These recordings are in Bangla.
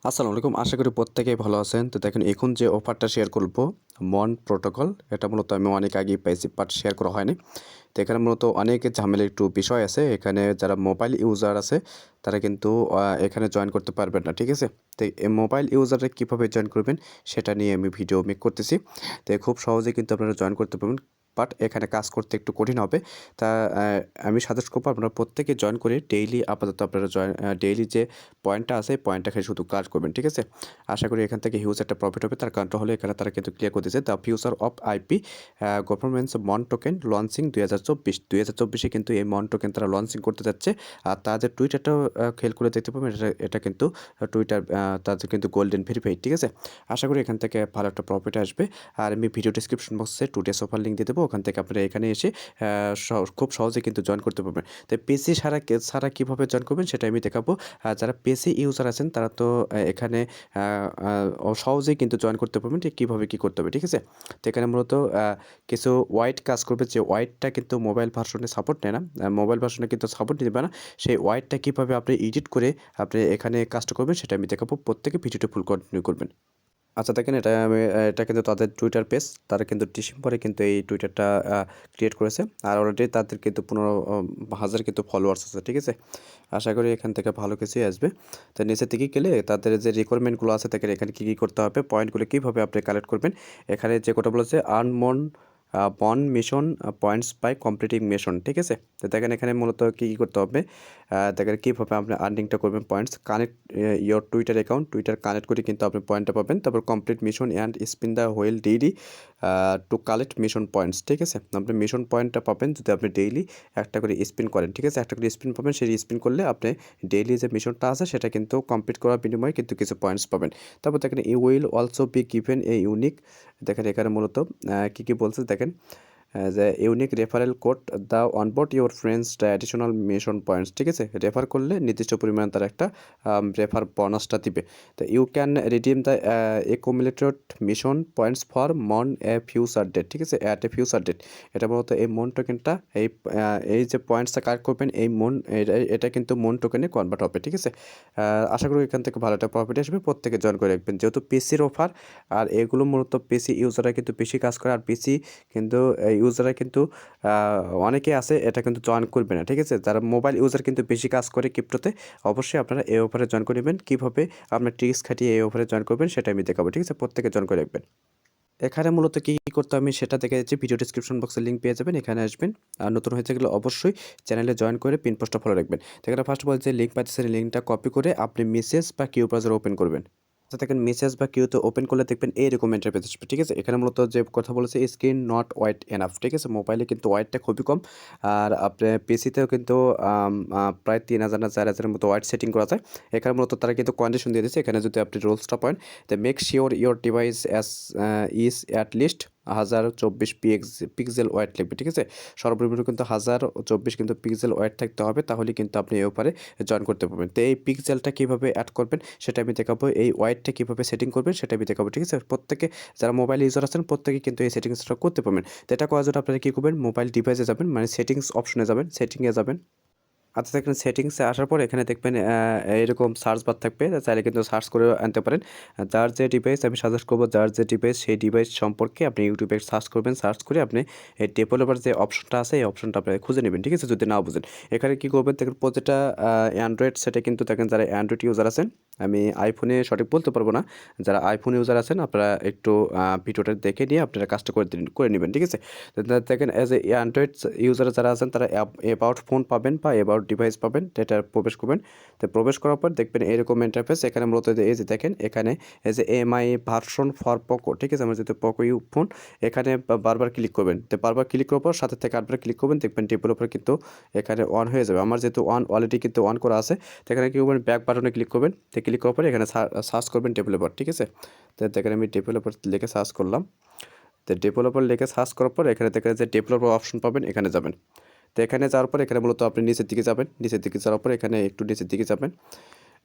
আসসালামু আলাইকুম। আশা করি প্রত্যেকেই ভালো আছেন। তো দেখেন এখন যে অফারটা শেয়ার করব মন প্রোটোকল, এটা মূলত আমি অনেক আগেই পাইছি, বাট শেয়ার করা হয়নি। তো এখানে মূলত অনেক ঝামেলার একটু বিষয় আছে। এখানে যারা মোবাইল ইউজার আছে তারা কিন্তু এখানে জয়েন করতে পারবেন না, ঠিক আছে? তো এই মোবাইল ইউজাররা কীভাবে জয়েন করবেন সেটা নিয়ে আমি ভিডিও মেক করতেছি। তো খুব সহজেই কিন্তু আপনারা জয়েন করতে পারবেন, বাট এখানে কাজ করতে একটু কঠিন হবে। তা আমি সাজেস্ট করবো আপনারা প্রত্যেকে জয়েন করে ডেইলি আপাতত আপনারা ডেইলি যে পয়েন্টটা আছে পয়েন্টটা খেয়ে শুধু কাজ করবেন, ঠিক আছে? আশা করি এখান থেকে হিউজ একটা প্রফিট হবে। তার কারণটা হলো এখানে তারা কিন্তু ক্লিয়ার করে দিয়েছে the future of IP governments মন টোকেন লঞ্চিং 2024 কিন্তু এই মন টোকেন তারা লঞ্চিং করতে যাচ্ছে। আর তাদের টুইটারটাও খেয়াল করে দেখতে পাবেন, এটা কিন্তু টুইটার তাদের কিন্তু গোল্ডেন ভেরিফাইড, ঠিক আছে? আশা করি এখান থেকে ভালো একটা প্রফিট আসবে। আর আমি ভিডিও ডিসক্রিপশন বক্সে টুডেস অফার লিঙ্ক দিয়ে দেবো, ওখান থেকে আপনারা এখানে এসে খুব সহজে কিন্তু জয়েন করতে পারবেন। তো পিসি ছাড়া কীভাবে জয়েন করবেন সেটা আমি দেখাবো। যারা পিসি ইউজার আছেন তারা তো এখানে সহজেই কিন্তু জয়েন করতে পারবেন যে কীভাবে কী করতে হবে, ঠিক আছে? তো এখানে মূলত কিছু ওয়াইড কাজ করবে, যে ওয়াইডটা কিন্তু মোবাইল ভার্সনে সাপোর্ট নেয় না, মোবাইল ভার্সনে কিন্তু সাপোর্ট দিবে না। সেই ওয়াইডটা কীভাবে আপনি এডিট করে আপনি এখানে কাজটা করবেন সেটা আমি দেখাবো। প্রত্যেকে ভিডিওটা ফুল কন্টিনিউ করবেন। আচ্ছা দেখেন, এটা কিন্তু তাদের টুইটার পেজ, তারা কিন্তু ডিসেম্বরে কিন্তু এই টুইটারটা ক্রিয়েট করেছে। আর অলরেডি তাদের কিন্তু 15,000 কিন্তু ফলোয়ার্স আছে, ঠিক আছে? আশা করি এখান থেকে ভালো কিছুই আসবে। তো নিচের দিকে গেলে তাদের যে রিকোয়ারমেন্টগুলো আছে, দেখেন এখানে কী কী করতে হবে, পয়েন্টগুলো কীভাবে আপনি কালেক্ট করবেন। এখানে যে কথা বলেছে মন mission points by completing mission, ঠিক আছে? তো দেখেন এখানে মূলত কী কী করতে হবে, দেখেন কীভাবে আপনি আর্নিংটা করবেন। Points connect your Twitter account, Twitter connect করে কিন্তু আপনি পয়েন্টটা পাবেন। তারপর complete mission and spin the wheel daily to collect mission points, ঠিক আছে? আপনি মিশন পয়েন্টটা পাবেন যদি আপনি ডেইলি একটা করে স্পিন করেন, ঠিক আছে? একটা করে স্পিন পাবেন, সেই স্পিন করলে আপনি ডেইলি যে মিশনটা আছে সেটা কিন্তু কমপ্লিট করার বিনিময়ে কিন্তু কিছু পয়েন্টস পাবেন। তারপর দেখেন you will also be given a unique, দেখেন এখানে মূলত কী কী বলছে দেখেন, যে unique referral code the onboard your friends the additional mission points, ঠিক আছে? রেফার করলে নির্দিষ্ট পরিমাণ তার একটা রেফার বোনাসটা দিবে। তো you can redeem the accumulated mission points for মন এ ফিউচার ডেট, ঠিক আছে? At a future date. এটা মূলত এই মন টোকেনটা এই যে পয়েন্টসটা কালেক্ট করবেন এই এটা কিন্তু মন টোকেনে কনভার্ট হবে, ঠিক আছে? আশা করি এখান থেকে ভালো একটা প্রফিট আসবে। প্রত্যেকে জয়েন করে রাখবেন, যেহেতু পিসির অফার। আর এগুলো মূলত পিসি ইউজাররা কিন্তু বেশি কাজ করে, আর পিসি কিন্তু ইউজাররা কিন্তু অনেকে আছে এটা কিন্তু জয়েন করবে না, ঠিক আছে? যারা মোবাইল ইউজার কিন্তু বেশি কাজ করে ক্রিপ্টোতে, অবশ্যই আপনারা এই অফারে জয়েন করে নেবেন। কীভাবে আপনার ট্রিক্স খাটিয়ে এই অফারে জয়েন করবেন সেটা আমি দেখাবো, ঠিক আছে? প্রত্যেকে জয়েন করে রাখবেন। এখানে মূলত কী কী করতে আমি সেটা দেখে যাচ্ছি, ভিডিও ডিসক্রিপশন বক্সে লিঙ্ক পেয়ে যাবেন, এখানে আসবেন। আর নতুন হয়ে থাকলে অবশ্যই চ্যানেলে জয়েন করে পিন পোস্টটা ফলো রাখবেন। তো এখানে ফার্স্ট অফ অল যে লিঙ্ক পাচ্ছেন, লিঙ্কটা কপি করে আপনি মেসেজ বা কিউ ব্রাউজার ওপেন করবেন। তো দেখেন মেসেজ বা কিউতে ওপেন করলে দেখবেন এইরকম ইন্টারফেস আসবে, ঠিক আছে? এখানে মূলত যে কথা বলেছে স্ক্রিন নট ওয়াইড এনাফ, ঠিক আছে? মোবাইলে কিন্তু ওয়াইডটা খুবই কম, আর আপনার পিসিতেও কিন্তু প্রায় 3,000 না 4,000-এর মতো ওয়াইড সেটিং করা যায়। এখানে মূলত তারা কিন্তু কন্ডিশন দিয়ে দিয়েছে, এখানে যদি আপনি রুলসটা পয়েন্ট, তো make sure your device is at least 1024 pixel wide লিখবে, ঠিক আছে? সর্বনিম্ন কিন্তু 1024 কিন্তু পিক্সেল ওয়াইড থাকতে হবে, তাহলে কিন্তু আপনি এই ব্যাপারে জয়েন করতে পারবেন। তো এই পিক্সেলটা কীভাবে অ্যাড করবেন সেটা আমি দেখাবো, এই ওয়াইডটা কীভাবে সেটিং করবেন সেটা আমি দেখাবো, ঠিক আছে? প্রত্যেকে যারা মোবাইল ইউজার আছেন প্রত্যেকে কিন্তু এই সেটিংসটা করতে পারবেন। তো এটা করার জন্য আপনারা কী করবেন, মোবাইল ডিভাইসে যাবেন, মানে সেটিংস অপশনে যাবেন, সেটিংয়ে যাবেন। আচ্ছা দেখেন সেটিংসে আসার পর এখানে দেখবেন এরকম সার্চ বার থাকবে, চাইলে কিন্তু সার্চ করে আনতে পারেন। যার যে ডিভাইস, আমি সাজেস্ট করবো যার যে ডিভাইস সেই ডিভাইস সম্পর্কে আপনি ইউটিউবে সার্চ করবেন, সার্চ করে আপনি এই ডেভেলপার যে অপশনটা আছে এই অপশনটা আপনি খুঁজে নেবেন, ঠিক আছে? যদি না বুঝেন এখানে কী করবেন, দেখেন প্রতিটা অ্যান্ড্রয়েড সেটে কিন্তু দেখেন যারা অ্যান্ড্রয়েড ইউজার আছেন, আমি আইফোনে সঠিক বলতে পারবো না, যারা আইফোন ইউজার আছেন আপনারা একটু ভিডিওটা দেখে নিয়ে আপনারা কাজটা করে নেবেন, ঠিক আছে? দেখেন এজ এ অ্যান্ড্রয়েড ইউজার যারা আছেন তারা অ্যাবাউট ফোন পাবেন বা অ্যাবাউট ডিভাইস পাবেন, এটা প্রবেশ করবেন। তো প্রবেশ করার পর দেখবেন এরকম ইন্টারফেস, এখানে মূলত এই যে দেখেন এখানে এই যে এমআই ভার্সন ফর পোকো, ঠিক আছে? আমার যেহেতু পোকো ফোন, এখানে বারবার ক্লিক করবেন। তো বারবার ক্লিক করার পর সাথে থেকে 8বার ক্লিক করবেন, দেখবেন ডেভেলপার কিন্তু এখানে অন হয়ে যাবে। আমার যেহেতু অলরেডি কিন্তু অন করা আছে, তো এখানে কী করবেন, ব্যাক বাটনে ক্লিক করবেন। তো ক্লিক করার পরে এখানে সার্চ করবেন ডেভেলপার, ঠিক আছে? তো দেখেন আমি ডেভেলপার লিখে সার্চ করলাম। তো ডেভেলপার লিখে সার্চ করার পর এখানে দেখেন যে ডেভেলপার অপশন পাবেন, এখানে যাবেন। তো এখানে যাওয়ার পর এখানে মূলত আপনি নিচের দিকে যাবেন, নিচের দিকে যাওয়ার পর এখানে একটু নিচের দিকে যাবেন,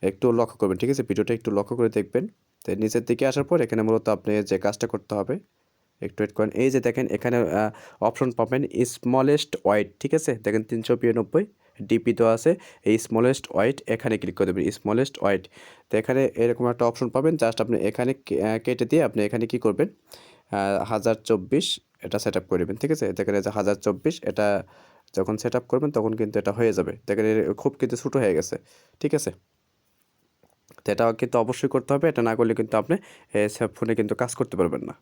একটু লক্ষ্য করবেন, ঠিক আছে? ভিডিওটা একটু লক্ষ্য করে দেখবেন। তো নিচের দিকে আসার পর এখানে মূলত আপনি যে কাজটা করতে হবে, একটু ওয়েট করেন। এই যে দেখেন এখানে অপশন পাবেন স্মলেস্ট ওয়াইড, ঠিক আছে, দেখেন 392 ডিপি দেওয়া আছে। এই স্মলেস্ট ওয়াইড এখানে ক্লিক করে দেবেন, স্মলেস্ট ওয়াইড। তো এখানে এরকম একটা অপশন পাবেন, জাস্ট আপনি এখানে কেটে দিয়ে আপনি এখানে কি করবেন 1024 এটা সেট আপ করে দেবেন, ঠিক আছে। দেখেন এই যে 1024 এটা যখন সেট আপ করবেন তখন কিন্তু এটা হয়ে যাবে। দেখেন খুব কিন্তু ছোটো হয়ে গেছে, ঠিক আছে। তো এটা কিন্তু অবশ্যই করতে হবে, এটা না করলে কিন্তু আপনি ফোনে কিন্তু কাজ করতে পারবেন না।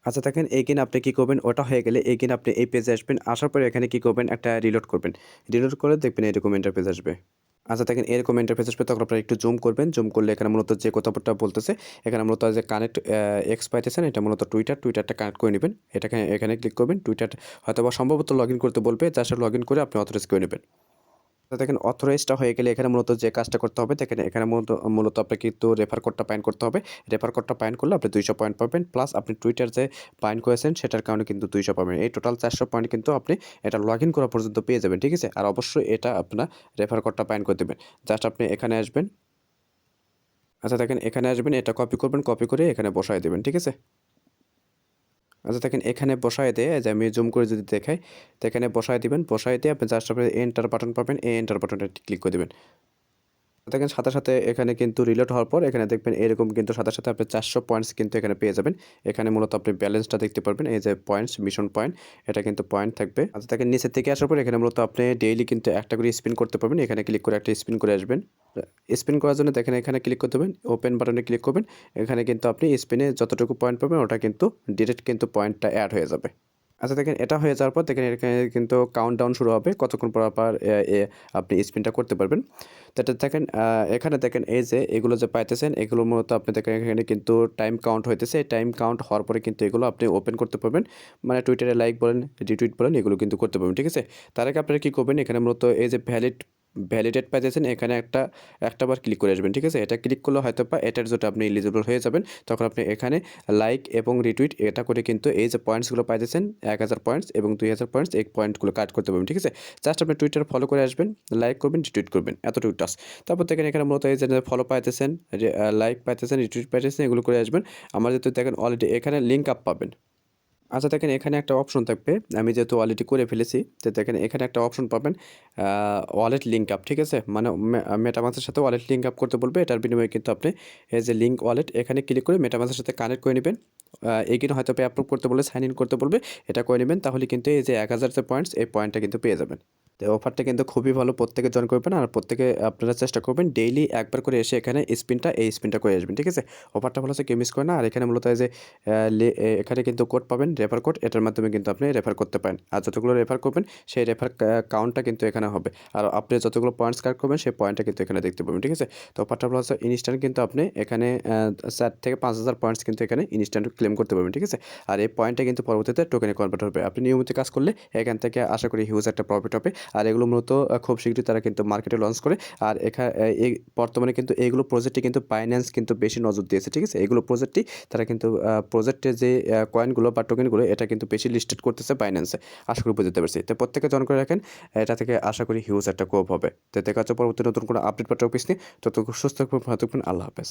আচ্ছা দেখেন এইখানে আপনি কী করবেন, ওটা হয়ে গেলে এইখানে আপনি এই পেজে আসবেন, আসার পরে এখানে কী করবেন একটা রিলোড করবেন, রিলোড করে দেখবেন এরকম ইন্টারফেস আসবে। আচ্ছা দেখেন এরকম ইন্টারফেস আসবে, তখন আপনারা একটু জুম করবেন, জুম করলে এখানে মূলত যে কথাটা বলতেছে এখানে মূলত যে কানেক্ট এক্স পাইতেছেন এটা মূলত টুইটারটা কানেক্ট করে নেবেন। এটাকে এখানে ক্লিক করবেন, টুইটার হয়তো বা সম্ভবত লগ ইন করতে বলবে, জাস্ট লগ ইন করে আপনি অথরাইজ করে নেবেন। তো দেখেন অথরাইজটা হয়ে গেলে এখানে মূলত যে কাজটা করতে হবে, দেখেন এখানে মূলত আপনাকে কিন্তু রেফার কোডটা পাইন করতে হবে। রেফার কোডটা পাইন করলে আপনি 200 পয়েন্ট পাবেন, প্লাস আপনি টুইটার যে পাইন করেছেন সেটার কারণে কিন্তু 200 পাবেন। এই টোটাল 400 পয়েন্ট কিন্তু আপনি এটা লগ ইন করা পর্যন্ত পেয়ে যাবেন, ঠিক আছে। আর অবশ্যই এটা আপনার রেফার কোডটা পাইন করে দেবেন। জাস্ট আপনি এখানে আসবেন, আচ্ছা দেখেন এখানে আসবেন, এটা কপি করবেন, কপি করে এখানে বসায় দেবেন, ঠিক আছে। আচ্ছা দেখেন এখানে বসায় দিয়ে যে আমি জুম করে যদি দেখাই, তো এখানে বসায় দিবেন, বসায় দিয়ে আপনি জাস্ট আপনি এন্টার বাটন পাবেন, এই এন্টার বাটনটা ক্লিক করে দেবেন। দেখেন সাথে সাথে এখানে কিন্তু রিলোড হওয়ার পর এখানে দেখবেন এরকম কিন্তু সাথে সাথে আপনি 400 পয়েন্টস কিন্তু এখানে পেয়ে যাবেন। এখানে মূলত আপনি ব্যালেন্সটা দেখতে পারবেন, এই যে পয়েন্টস, মিশন পয়েন্ট, এটা কিন্তু পয়েন্ট থাকবে। আচ্ছা দেখেন নিচের থেকে আসার পর এখানে মূলত আপনি ডেইলি কিন্তু একটা করে স্পিন করতে পারবেন। এখানে ক্লিক করে একটা স্পিন করে আসবেন। স্পিন করার জন্য দেখেন এখানে ক্লিক করতে হবে, ওপেন বাটনে ক্লিক করবেন। এখানে কিন্তু আপনি স্পিনে যতটুকু পয়েন্ট পাবেন ওটা কিন্তু ডিরেক্ট কিন্তু পয়েন্টটা অ্যাড হয়ে যাবে। আচ্ছা দেখেন এটা হয়ে যাওয়ার পর দেখেন এখানে কিন্তু কাউন্টডাউন শুরু হবে, কতক্ষণ পর আপনি স্পিনটা করতে পারবেন। তো এটা দেখেন এখানে দেখেন এই যে এগুলো যে পাইতেছেন এগুলো মূলত আপনি দেখেন এখানে কিন্তু টাইম কাউন্ট হইতেছে। এই টাইম কাউন্ট হওয়ার পরে কিন্তু এগুলো আপনি ওপেন করতে পারবেন, মানে টুইটারে লাইক বলেন, রিটুইট বলেন, এগুলো কিন্তু করতে পারবেন, ঠিক আছে। তার আগে আপনারা কী করবেন, এখানে মূলত এই যে ভ্যালিডেট পাইতেছেন এখানে একটা বার ক্লিক করে আসবেন, ঠিক আছে। এটা ক্লিক করলে হয়তো বা এটার জন্য আপনি এলিজিবল হয়ে যাবেন। তখন আপনি এখানে লাইক এবং রিটুইট এটা করে কিন্তু এই যে পয়েন্টসগুলো পাইতেছেন 1000 পয়েন্টস এবং 2000 পয়েন্টস, এই পয়েন্টগুলো কাট করতে পারবেন, ঠিক আছে। জাস্ট আপনি টুইটার ফলো করে আসবেন, লাইক করবেন, রিটুইট করবেন, এতটুকু টাস্ক। তারপর দেখেন এখানে মূলত এই যে ফলো পাইতেছেন, লাইক পাইতেছেন, রিটুইট পাইতেছেন, এগুলো করে আসবেন। আমার যেহেতু দেখেন অলরেডি এখানে লিঙ্ক আপ পাবেন। আচ্ছা দেখেন এখানে একটা অপশন থাকবে, আমি যেহেতু অলরেডি করে ফেলেছি, তো দেখেন এখানে একটা অপশন পাবেন ওয়ালেট লিঙ্ক আপ, ঠিক আছে। মানে মেটামাসের সাথে ওয়ালেট লিঙ্ক আপ করতে বলবে, এটার বিনিময়ে কিন্তু আপনি এই যে লিঙ্ক ওয়ালেট এখানে ক্লিক করে মেটামাসের সাথে কানেক্ট করে নেবেন। এইখানে হয়তো অ্যাপ্রুভ করতে বলবে, সাইন ইন করতে বলবে, এটা করে নেবেন, তাহলে কিন্তু এই যে 1000 যে পয়েন্টস, এই পয়েন্টটা কিন্তু পেয়ে যাবেন। তো অফারটা কিন্তু খুবই ভালো, প্রত্যেকে জয়েন করবেন, আর প্রত্যেকে আপনারা চেষ্টা করবেন ডেইলি একবার করে এসে এখানে এই স্পিনটা করে আসবেন, ঠিক আছে। অফারটা ভালো আছে, কেউ মিস করে না। আর এখানে মূলত এই যে এখানে কিন্তু কোড পাবেন, রেফার কোড, এটার মাধ্যমে কিন্তু আপনি রেফার করতে পারেন। আর যতগুলো রেফার করবেন সেই রেফার কাউন্টটা কিন্তু এখানে হবে, আর আপনি যতগুলো পয়েন্টস কালেক্ট করবেন সেই পয়েন্টটা কিন্তু এখানে দেখতে পাবেন, ঠিক আছে। তো অফারটা ভালো আছে, ইনস্ট্যান্ট কিন্তু আপনি এখানে 4 থেকে 5000 পয়েন্টস কিন্তু এখানে ইনস্ট্যান্ট ক্লেম করতে পারবেন, ঠিক আছে। আর এই পয়েন্টটা কিন্তু পরবর্তীতে টোকেনে কনভার্ট হবে। আপনি নিয়মিত কাজ করলে এখান থেকে আশা করি হিউজ একটা প্রফিট হবে। আর এগুলো মূলত খুব শীঘ্রই তারা কিন্তু মার্কেটে লঞ্চ করে। আর এই বর্তমানে কিন্তু এইগুলো প্রজেক্টে কিন্তু বাইন্যান্স কিন্তু বেশি নজর দিয়েছে, ঠিক আছে। এগুলো প্রজেক্টই তারা কিন্তু প্রজেক্টের যে কয়েনগুলো বা টোকেনগুলো এটা কিন্তু বেশি লিস্টেড করতেছে বাইন্যান্সে, আশা করি বুঝতে পারছি। তো প্রত্যেকে জয়েন করে রাখেন, এটা থেকে আশা করি হিউজ একটা কোপ হবে। তো দেখা হচ্ছে পরবর্তী নতুন কোনো আপডেট বা টপিকস নিয়ে। তত সুস্থ থাকবেন, ভালো থাকবেন, আল্লাহ হাফেজ।